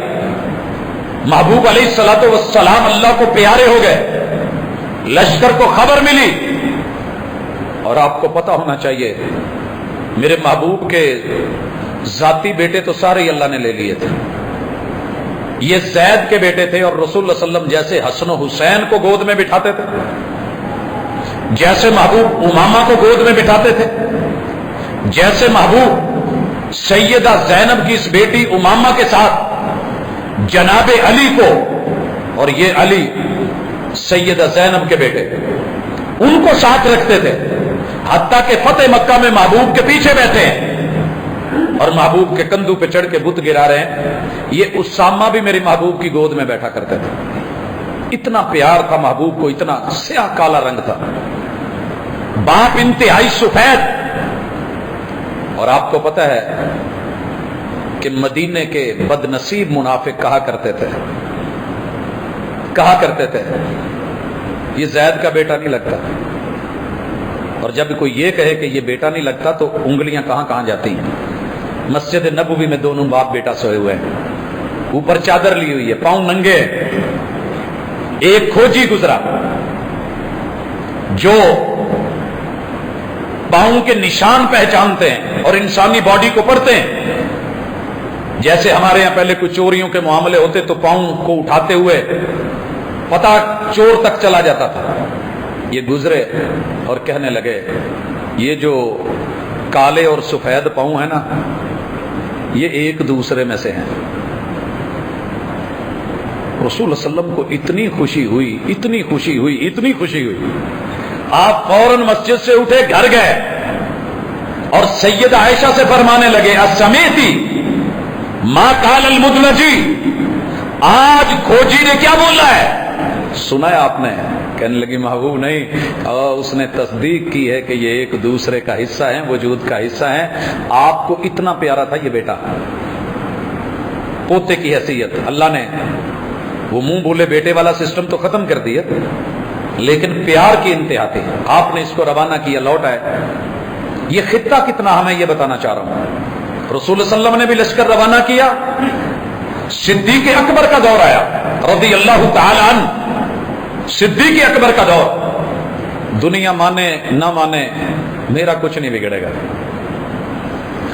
محبوب علیہ الصلوۃ والسلام اللہ کو پیارے ہو گئے، لشکر کو خبر ملی، اور آپ کو پتا ہونا چاہیے میرے محبوب کے ذاتی بیٹے تو سارے ہی اللہ نے لے لیے تھے، یہ زید کے بیٹے تھے، اور رسول اللہ صلی اللہ علیہ وسلم جیسے حسن و حسین کو گود میں بٹھاتے تھے، جیسے محبوب امامہ کو گود میں بٹھاتے تھے، جیسے محبوب سیدہ زینب کی اس بیٹی امامہ کے ساتھ جناب علی کو، اور یہ علی سیدہ زینب کے بیٹے، ان کو ساتھ رکھتے تھے، حتیٰ کہ فتح مکہ میں محبوب کے پیچھے بیٹھے ہیں اور محبوب کے کندھوں پہ چڑھ کے بت گرا رہے ہیں۔ یہ اسامہ بھی میری محبوب کی گود میں بیٹھا کرتے تھے، اتنا پیار تھا محبوب کو، اتنا سیاہ کالا رنگ تھا، باپ انتہائی سفید۔ اور آپ کو پتہ ہے کہ مدینے کے بد نصیب منافق کہا کرتے تھے یہ زید کا بیٹا نہیں لگتا، اور جب کوئی یہ کہے کہ یہ بیٹا نہیں لگتا تو انگلیاں کہاں کہاں جاتی ہیں۔ مسجد نبوی میں دونوں باپ بیٹا سوئے ہوئے ہیں، اوپر چادر لی ہوئی ہے، پاؤں ننگے، ایک کھوجی گزرا جو پاؤں کے نشان پہچانتے ہیں اور انسانی باڈی کو پڑھتے ہیں۔ جیسے ہمارے یہاں پہلے کچھ چوریوں کے معاملے ہوتے تو پاؤں کو اٹھاتے ہوئے پتہ چور تک چلا جاتا تھا۔ یہ گزرے اور کہنے لگے یہ جو کالے اور سفید پاؤں ہیں نا، یہ ایک دوسرے میں سے ہیں۔ رسول اللہ صلی اللہ علیہ وسلم کو اتنی خوشی ہوئی، آپ فوراً مسجد سے اٹھے، گھر گئے اور سیدہ عائشہ سے فرمانے لگے اسمیتی ما قال المدلجی، آج کھوجی نے کیا بولا ہے، سنا ہے آپ نے؟ کہنے لگی محبوب نہیں، اس نے تصدیق کی ہے کہ یہ ایک دوسرے کا حصہ ہے، وجود کا حصہ ہے، آپ کو اتنا پیارا تھا یہ بیٹا، پوتے کی حیثیت۔ اللہ نے وہ منہ بولے بیٹے والا سسٹم تو ختم کر دیا، لیکن پیار کی انتہا تھی، آپ نے اس کو روانہ کیا، لوٹ آئے۔ یہ خطہ کتنا ہمیں یہ بتانا چاہ رہا ہوں، رسول اللہ صلی اللہ علیہ وسلم نے بھی لشکر روانہ کیا، صدیق اکبر کا دور آیا رضی اللہ تعالی عنہ، صدیق اکبر کا دور، دنیا مانے نہ مانے میرا کچھ نہیں بگڑے گا،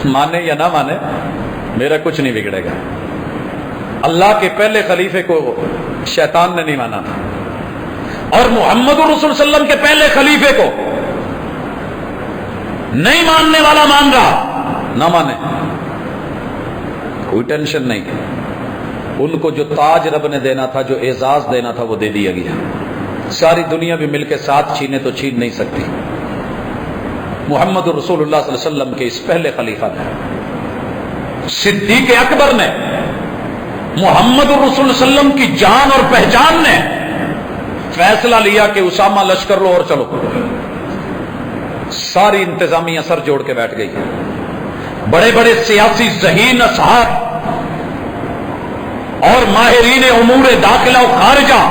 مانے یا نہ مانے میرا کچھ نہیں بگڑے گا۔ اللہ کے پہلے خلیفے کو شیطان نے نہیں مانا تھا، اور محمد رسول صلی اللہ علیہ وسلم کے پہلے خلیفے کو نہیں ماننے والا مان رہا، نہ مانے۔ کوئی ٹینشن نہیں. ان کو جو تاج رب نے دینا تھا، جو اعزاز دینا تھا، وہ دے دیا گیا. ساری دنیا بھی مل کے ساتھ چھینے تو چھین نہیں سکتی. محمد رسول اللہ صلی اللہ علیہ وسلم کے اس پہلے خلیفہ نے، صدیق اکبر نے، محمد رسول اللہ علیہ وسلم کی جان اور پہچان نے فیصلہ لیا کہ اسامہ لشکر لو اور چلو. ساری انتظامیہ سر جوڑ کے بیٹھ گئی. بڑے بڑے سیاسی ذہین اصحاب اور ماہرین امور داخلہ و خارجہ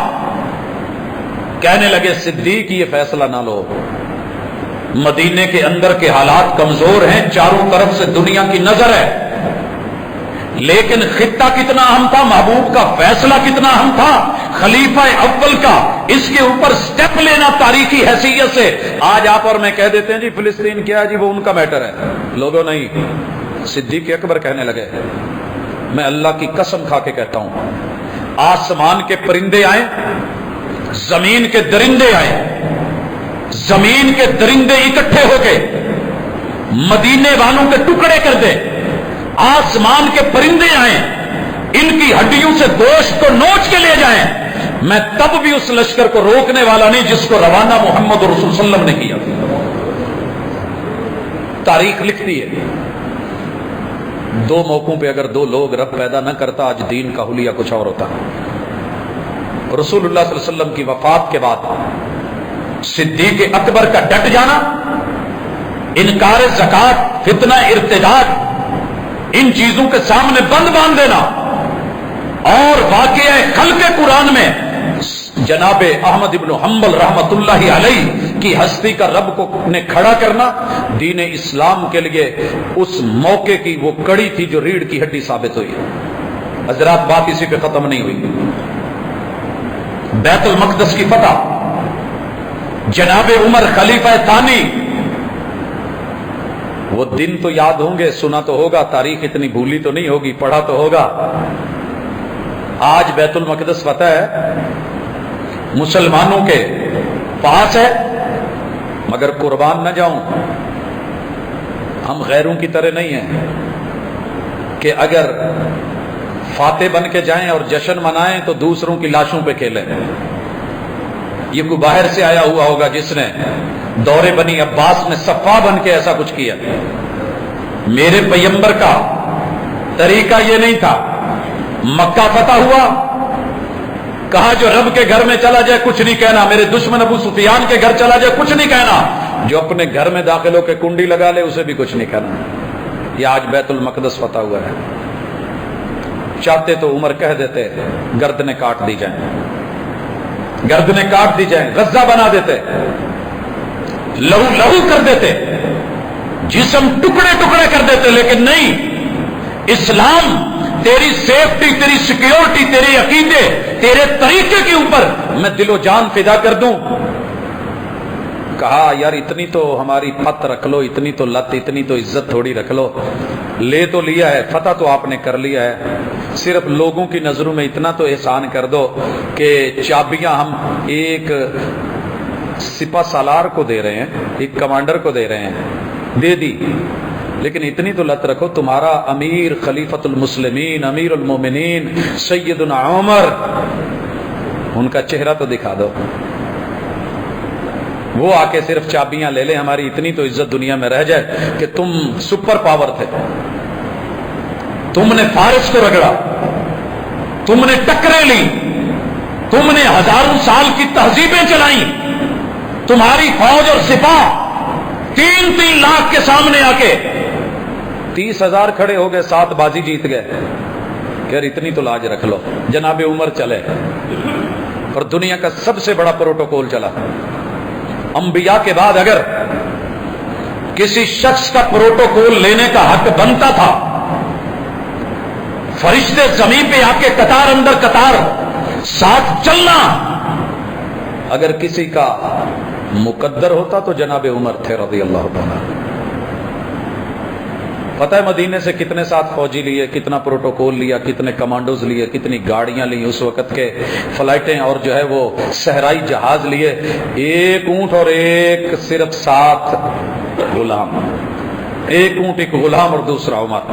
کہنے لگے صدیق یہ فیصلہ نہ لو، مدینے کے اندر کے حالات کمزور ہیں، چاروں طرف سے دنیا کی نظر ہے، لیکن خطہ کتنا اہم تھا، محبوب کا فیصلہ کتنا اہم تھا، خلیفہ اول کا، اس کے اوپر سٹیپ لینا تاریخی حیثیت سے. آج آپ اور میں کہہ دیتے ہیں جی فلسطین کیا ہے، جی وہ ان کا میٹر ہے. لوگوں نہیں، صدیق اکبر کہنے لگے میں اللہ کی قسم کھا کے کہتا ہوں، آسمان کے پرندے آئیں، زمین کے درندے آئیں، زمین کے درندے اکٹھے ہو کے مدینے والوں کے ٹکڑے کر دے، آسمان کے پرندے آئیں، ان کی ہڈیوں سے گوشت کو نوچ کے لے جائیں، میں تب بھی اس لشکر کو روکنے والا نہیں جس کو روانہ محمد رسول صلی اللہ علیہ وسلم نے کیا. تاریخ لکھتی ہے دو موقعوں پہ اگر دو لوگ رب پیدا نہ کرتا آج دین کا حلیہ کچھ اور ہوتا. رسول اللہ صلی اللہ علیہ وسلم کی وفات کے بعد صدیق اکبر کا ڈٹ جانا، انکار زکات، فتنہ ارتداد، ان چیزوں کے سامنے بند باندھ دینا، اور واقعہ خلق قرآن میں جناب احمد ابن حنبل رحمت اللہ علیہ کی ہستی کا رب کو نے کھڑا کرنا، دین اسلام کے لیے اس موقع کی وہ کڑی تھی جو ریڑھ کی ہڈی ثابت ہوئی. حضرات بات اسی پہ ختم نہیں ہوئی. بیت المقدس کی فتح، جناب عمر خلیفہ ثانی، وہ دن تو یاد ہوں گے، سنا تو ہوگا، تاریخ اتنی بھولی تو نہیں ہوگی، پڑھا تو ہوگا. آج بیت المقدس فتح ہے، مسلمانوں کے پاس ہے، مگر قربان نہ جاؤں، ہم غیروں کی طرح نہیں ہیں کہ اگر فاتح بن کے جائیں اور جشن منائیں تو دوسروں کی لاشوں پہ کھیلیں. یہ کوئی باہر سے آیا ہوا ہوگا جس نے دور بنی عباس میں صفا بن کے ایسا کچھ کیا. میرے پیغمبر کا طریقہ یہ نہیں تھا. مکہ فتح ہوا، کہا جو رب کے گھر میں چلا جائے کچھ نہیں کہنا، میرے دشمن ابو سفیان کے گھر چلا جائے کچھ نہیں کہنا، جو اپنے گھر میں داخل ہو کے کنڈی لگا لے اسے بھی کچھ نہیں کہنا. یہ آج بیت المقدس فتح ہوا ہے. چاہتے تو عمر کہہ دیتے گردنیں کاٹ دی جائیں، گردنیں کاٹ دی جائیں، غزہ بنا دیتے، لہو لہو کر دیتے، جسم ٹکڑے ٹکڑے کر دیتے، لیکن نہیں. اسلام تیری سیفٹی، تیری سیکیورٹی، تیرے عقیدے، تیرے طریقے کے اوپر میں دل و جان فدا کر دوں. کہا یار اتنی تو ہماری پت رکھ لو، اتنی تو لت، اتنی تو عزت تھوڑی رکھ لو. لے تو لیا ہے، فتح تو آپ نے کر لیا ہے، صرف لوگوں کی نظروں میں اتنا تو احسان کر دو کہ چابیاں ہم ایک سپہ سالار کو دے رہے ہیں، ایک کمانڈر کو دے رہے ہیں، دے دی، لیکن اتنی تو لت رکھو تمہارا امیر خلیفۃ المسلمین، امیر المومنین سیدنا عمر، ان کا چہرہ تو دکھا دو. وہ آ کے صرف چابیاں لے لیں، ہماری اتنی تو عزت دنیا میں رہ جائے کہ تم سپر پاور تھے، تم نے فارس کو رگڑا، تم نے ٹکریں لی، تم نے ہزاروں سال کی تہذیبیں چلائیں، تمہاری فوج اور سپاہ 3-3 لاکھ کے سامنے آ کے 30,000 کھڑے ہو گئے، 7 بازی جیت گئے. کہ اتنی تو لاج رکھ لو. جناب عمر چلے اور دنیا کا سب سے بڑا پروٹوکول چلا. انبیاء کے بعد اگر کسی شخص کا پروٹوکول لینے کا حق بنتا تھا، فرشتے زمین پہ آ کے قطار اندر قطار ساتھ چلنا، اگر کسی کا مقدر ہوتا تو جناب عمر تھے رضی اللہ تعالیٰ. پتہ ہے مدینے سے کتنے ساتھ فوجی لیے، کتنا پروٹوکول لیا، کتنے کمانڈوز لیے، کتنی گاڑیاں لی، اس وقت کے فلائٹیں اور جو ہے وہ صحرائی جہاز لیے. ایک اونٹ اور ایک صرف 7 غلام، ایک اونٹ ایک غلام اور دوسرا عمر.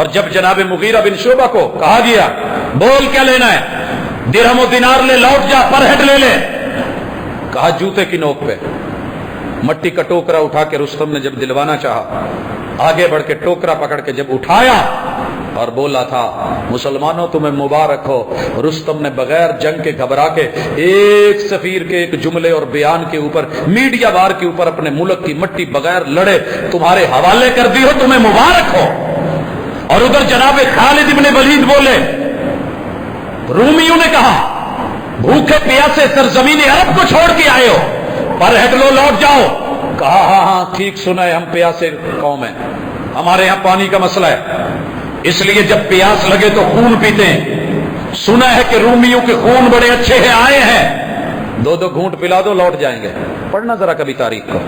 اور جب جناب مغیرہ بن شعبہ کو کہا گیا بول کیا لینا ہے، درہم و دینار لے، لوٹ جا، پر ہیڈ لے لے، کہا جوتے کی نوک پہ۔ مٹی کا ٹوکرا اٹھا کے رستم نے جب دلوانا چاہا، آگے بڑھ کے ٹوکرا پکڑ کے جب اٹھایا اور بولا تھا مسلمانوں تمہیں مبارک ہو، رستم نے بغیر جنگ کے گھبرا کے ایک سفیر کے ایک جملے اور بیان کے اوپر، میڈیا وار کے اوپر اپنے ملک کی مٹی بغیر لڑے تمہارے حوالے کر دی ہو، تمہیں مبارک ہو۔ اور ادھر جناب خالد ابن ولید بولے، رومیوں نے کہا بھوکے پیاسے سرزمین عرب کو چھوڑ کے آئے ہو، پر ہٹ لو، لوٹ جاؤ۔ کہا ہاں ہاں ٹھیک سنا ہے، ہم پیاسے قوم ہیں، ہمارے یہاں پانی کا مسئلہ ہے، اس لیے جب پیاس لگے تو خون پیتے ہیں، سنا ہے کہ رومیوں کے خون بڑے اچھے ہیں، آئے ہیں، دو دو گھونٹ پلا دو، لوٹ جائیں گے۔ پڑھنا ذرا کبھی تاریخ کو۔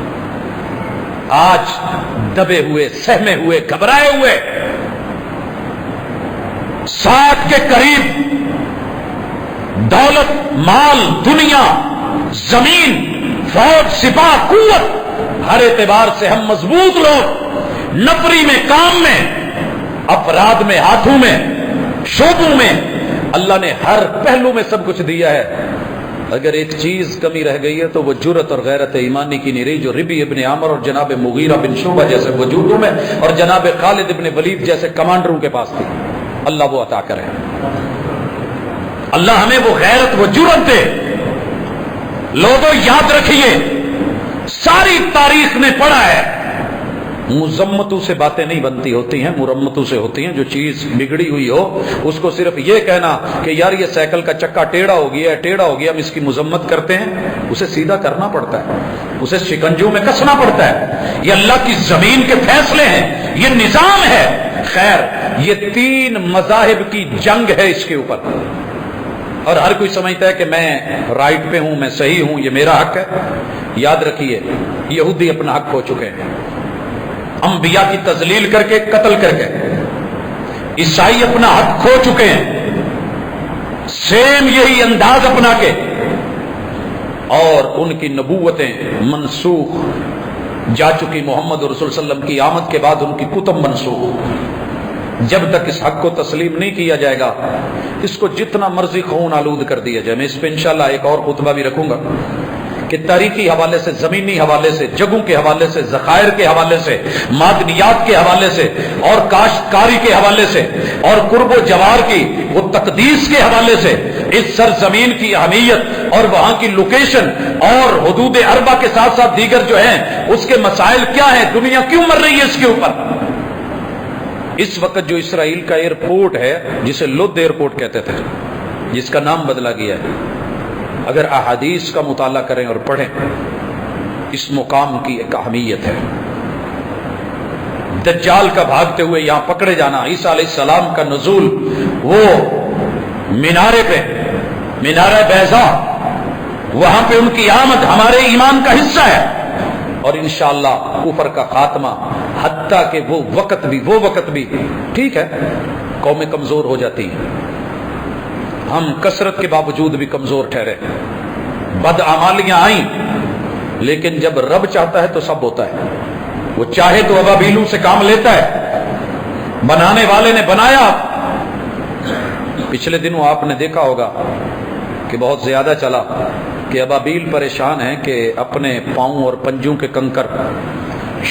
آج دبے ہوئے، سہمے ہوئے، گھبرائے ہوئے 60 کے قریب دولت، مال، دنیا، زمین، فوج، سپاہ، قوت، ہر اعتبار سے ہم مضبوط لوگ، نفری میں، کام میں، افراد میں، ہاتھوں میں، شعبوں میں، اللہ نے ہر پہلو میں سب کچھ دیا ہے۔ اگر ایک چیز کمی رہ گئی ہے تو وہ جرت اور غیرت ایمانی کی نہیں رہی، جو ربی ابن عامر اور جناب مغیرہ بن شعبہ جیسے وجودوں میں اور جناب خالد ابن ولید جیسے کمانڈروں کے پاس تھی۔ اللہ وہ عطا کرے، اللہ ہمیں وہ غیرت، وہ جرت دے۔ لوگوں یاد رکھیے، ساری تاریخ نے پڑھا ہے، مذمتوں سے باتیں نہیں بنتی ہوتی ہیں، مرمتوں سے ہوتی ہیں۔ جو چیز بگڑی ہوئی ہو اس کو صرف یہ کہنا کہ یار یہ سائیکل کا چکا ٹیڑھا ہو گیا ہے، ٹیڑھا ہو گیا، ہم اس کی مذمت کرتے ہیں، اسے سیدھا کرنا پڑتا ہے، اسے شکنجوں میں کسنا پڑتا ہے۔ یہ اللہ کی زمین کے فیصلے ہیں، یہ نظام ہے۔ خیر، یہ 3 مذاہب کی جنگ ہے اس کے اوپر، اور ہر کوئی سمجھتا ہے کہ میں رائٹ پہ ہوں، میں صحیح ہوں، یہ میرا حق ہے۔ یاد رکھیے، یہودی اپنا حق کھو چکے ہیں، انبیاء کی تذلیل کر کے، قتل کر کے۔ عیسائی اپنا حق کھو چکے ہیں، سیم یہی انداز اپنا کے، اور ان کی نبوتیں منسوخ جا چکی۔ محمد رسول صلی اللہ علیہ وسلم کی آمد کے بعد ان کی کتب منسوخ۔ جب تک اس حق کو تسلیم نہیں کیا جائے گا، اس کو جتنا مرضی خون آلود کر دیا جائے۔ میں اس پہ انشاءاللہ ایک اور خطبہ بھی رکھوں گا کہ تاریخی حوالے سے، زمینی حوالے سے، جگہوں کے حوالے سے، ذخائر کے حوالے سے، معدنیات کے حوالے سے، اور کاشتکاری کے حوالے سے، اور قرب و جوار کی وہ تقدیس کے حوالے سے اس سرزمین کی اہمیت اور وہاں کی لوکیشن اور حدود اربع کے ساتھ ساتھ دیگر جو ہیں اس کے مسائل کیا ہیں، دنیا کیوں مر رہی ہے اس کے اوپر۔ اس وقت جو اسرائیل کا ایئرپورٹ ہے، جسے لد ایئرپورٹ کہتے تھے، جس کا نام بدلا گیا ہے، اگر احادیث کا مطالعہ کریں اور پڑھیں، اس مقام کی ایک اہمیت ہے۔ دجال کا بھاگتے ہوئے یہاں پکڑے جانا، عیسیٰ علیہ السلام کا نزول، وہ مینارے پہ، مینارہ بیضا، وہاں پہ ان کی آمد ہمارے ایمان کا حصہ ہے، اور انشاءاللہ کفر کا خاتمہ، حتیٰ کہ وہ وقت بھی ٹھیک ہے، قومیں کمزور ہو جاتی ہیں، ہم کثرت کے باوجود بھی کمزور ٹھہرے، بدعمالیاں آئیں، لیکن جب رب چاہتا ہے تو سب ہوتا ہے۔ وہ چاہے تو ابابیلوں سے کام لیتا ہے، بنانے والے نے بنایا۔ پچھلے دنوں آپ نے دیکھا ہوگا کہ بہت زیادہ چلا کہ ابابیل پریشان ہیں کہ اپنے پاؤں اور پنجوں کے کنکر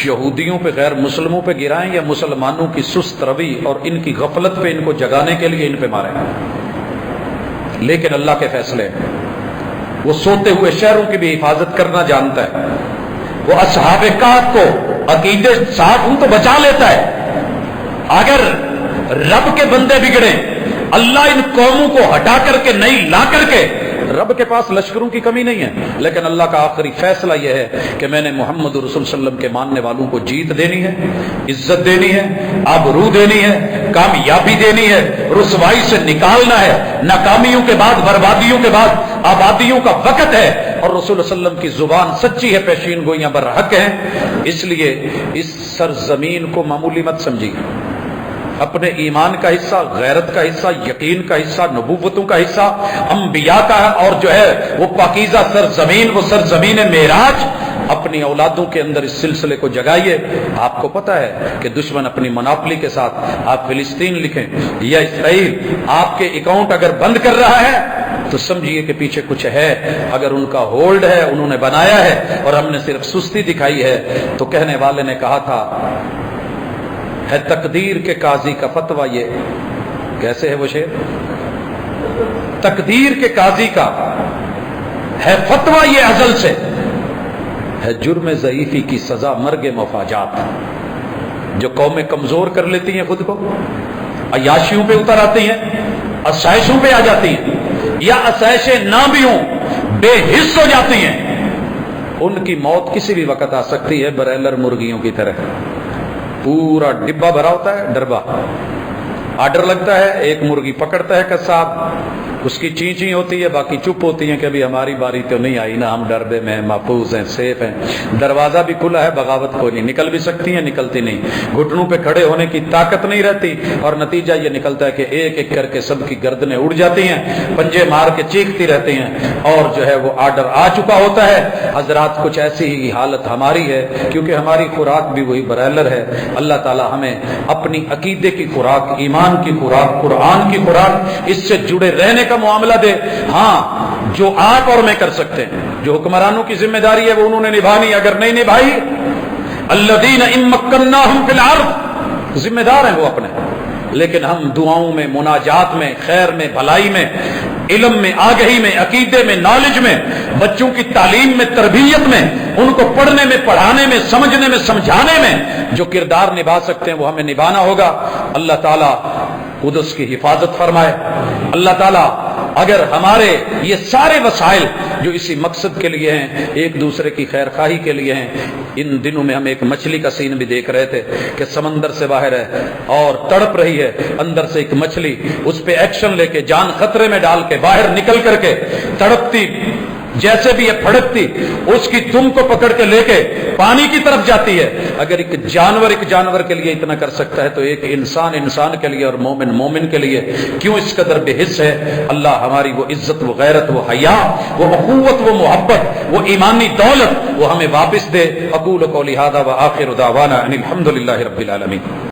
یہودیوں پہ، غیر مسلموں پہ گرائیں، یا مسلمانوں کی سست روی اور ان کی غفلت پہ ان کو جگانے کے لیے ان پہ ماریں۔ لیکن اللہ کے فیصلے، وہ سوتے ہوئے شہروں کی بھی حفاظت کرنا جانتا ہے۔ وہ اصحاب کہف کو عقیدے صاف ہوں تو بچا لیتا ہے۔ اگر رب کے بندے بگڑے، اللہ ان قوموں کو ہٹا کر کے نہیں لا کر کے، رب کے پاس لشکروں کی کمی نہیں ہے، لیکن اللہ کا آخری فیصلہ یہ ہے کہ میں نے محمد رسول صلی اللہ علیہ وسلم کے ماننے والوں کو جیت دینی ہے، عزت دینی ہے، آبرو دینی ہے، کامیابی دینی ہے، رسوائی سے نکالنا ہے۔ ناکامیوں کے بعد، بربادیوں کے بعد آبادیوں کا وقت ہے، اور رسول اللہ علیہ وسلم کی زبان سچی ہے، پیشین گوئیاں برحق ہیں۔ اس لیے اس سرزمین کو معمولی مت سمجھیے، اپنے ایمان کا حصہ، غیرت کا حصہ، یقین کا حصہ، نبوتوں کا حصہ، انبیاء کا، اور جو ہے وہ پاکیزہ سرزمین، وہ سرزمین معراج اپنی اولادوں کے اندر اس سلسلے کو جگائیے۔ آپ کو پتہ ہے کہ دشمن اپنی مناپلی کے ساتھ، آپ فلسطین لکھیں یا اسرائیل، آپ کے اکاؤنٹ اگر بند کر رہا ہے تو سمجھیے کہ پیچھے کچھ ہے۔ اگر ان کا ہولڈ ہے، انہوں نے بنایا ہے اور ہم نے صرف سستی دکھائی ہے، تو کہنے والے نے کہا تھا ہے تقدیر کے قاضی کا فتویٰ، یہ کیسے ہے وہ شعر؟ تقدیر کے قاضی کا ہے فتویٰ یہ ازل سے، ہے جرم ضعیفی کی سزا مرگ مفاجات۔ جو قومیں کمزور کر لیتی ہیں خود کو، عیاشیوں پہ اتر آتی ہیں، آسائشوں پہ آ جاتی ہیں، یا آسائشیں نہ بھی ہوں بے حس ہو جاتی ہیں، ان کی موت کسی بھی وقت آ سکتی ہے، برائلر مرغیوں کی طرح۔ پورا ڈبہ بھرا ہوتا ہے، ڈربا، آرڈر لگتا ہے، ایک مرغی پکڑتا ہے قصاب، اس کی چینچی ہوتی ہے، باقی چپ ہوتی ہیں کہ ابھی ہماری باری تو نہیں آئی نا، ہم ڈربے میں ہیں، محفوظ ہیں، سیف ہیں، دروازہ بھی کھلا ہے، بغاوت کوئی نہیں، نکل بھی سکتی ہیں، نکلتی نہیں، گھٹنوں پہ کھڑے ہونے کی طاقت نہیں رہتی، اور نتیجہ یہ نکلتا ہے کہ ایک ایک کر کے سب کی گردنیں اڑ جاتی ہیں، پنجے مار کے چیختی رہتی ہیں، اور جو ہے وہ آرڈر آ چکا ہوتا ہے۔ حضرات کچھ ایسی ہی حالت ہماری ہے، کیونکہ ہماری خوراک بھی وہی برائلر ہے۔ اللہ تعالی ہمیں اپنی عقیدے کی خوراک، ایمان کی خوراک، قرآن کی خوراک، اس سے جڑے رہنے کا معاملہ دے۔ ہاں، جو آپ اور میں کر سکتے ہیں، جو حکمرانوں کی ذمہ داری ہے وہ انہوں نے نبھانی، اگر نہیں نبھائی، الذین ان مکناہم فی الارض، ذمہ دار ہیں وہ اپنے، لیکن ہم دعاؤں میں، مناجات میں، خیر میں، بھلائی میں، علم میں، آگہی میں، عقیدے میں، نالج میں، بچوں کی تعلیم میں، تربیت میں، ان کو پڑھنے میں، پڑھانے میں، سمجھنے میں، سمجھانے میں جو کردار نبھا سکتے ہیں وہ ہمیں نبھانا ہوگا۔ اللہ تعالیٰ قدس کی حفاظت فرمائے۔ اللہ تعالیٰ اگر ہمارے یہ سارے وسائل جو اسی مقصد کے لیے ہیں، ایک دوسرے کی خیر خواہی کے لیے ہیں، ان دنوں میں ہم ایک مچھلی کا سین بھی دیکھ رہے تھے کہ سمندر سے باہر ہے اور تڑپ رہی ہے، اندر سے ایک مچھلی اس پہ ایکشن لے کے، جان خطرے میں ڈال کے، باہر نکل کر کے، تڑپتی جیسے بھی یہ پھڑکتی، اس کی دم کو پکڑ کے لے کے پانی کی طرف جاتی ہے۔ اگر ایک جانور کے لیے اتنا کر سکتا ہے تو ایک انسان کے لیے اور مومن کے لیے کیوں اس قدر بے حس ہے۔ اللہ ہماری وہ عزت، وہ غیرت، وہ حیا، وہ اخوت، وہ محبت، وہ ایمانی دولت وہ ہمیں واپس دے۔ اقول قولی ھذا وآخر دعوانا ان الحمد للہ رب العالمین۔